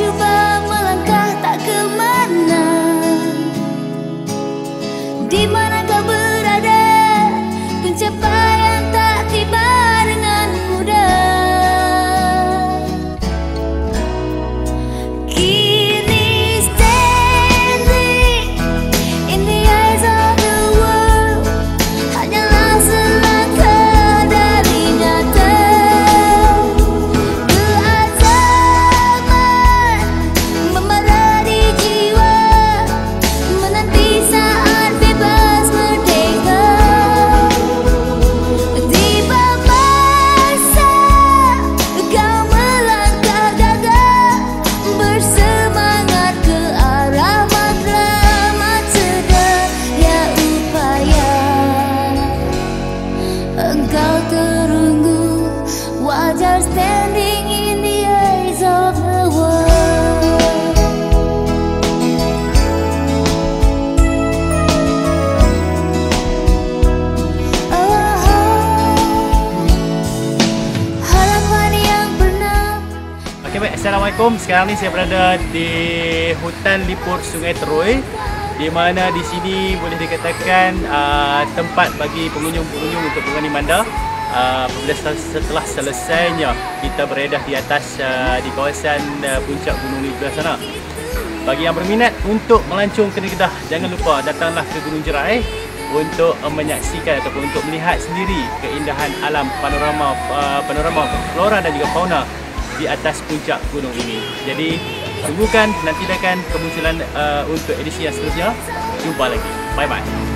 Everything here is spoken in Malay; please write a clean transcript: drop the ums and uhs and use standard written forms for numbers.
cuba melangkah tak kemana. Di mana kau berada, pencapaian tak tiba dengan mudah. Kini standing in the eyes of the world, hanyalah selangkah dari nyata. Keazaman membara di jiwa, menanti saat bebas merdeka. Tiba masa kau melangkah gagah, bersemangat ke arah matlamat sedaya upaya. Engkau terunggu, wajar standing in the eyes of the world. Harapan yang pernah. Okey, baik. Assalamualaikum. Sekarang ni saya berada di hutan lipur Sungai Teroi, di mana di sini boleh dikatakan tempat bagi pengunjung-pengunjung untuk mengani manda apabila setelah selesainya kita beredah di atas di kawasan puncak gunung di belah sana. Bagi yang berminat untuk melancong ke Negeri Kedah, jangan lupa datanglah ke Gunung Jerai untuk menyaksikan ataupun untuk melihat sendiri keindahan alam panorama flora dan juga fauna di atas puncak gunung ini. Jadi tunggukan, nantikan kemunculan untuk edisi yang seterusnya. Jumpa lagi. Bye bye.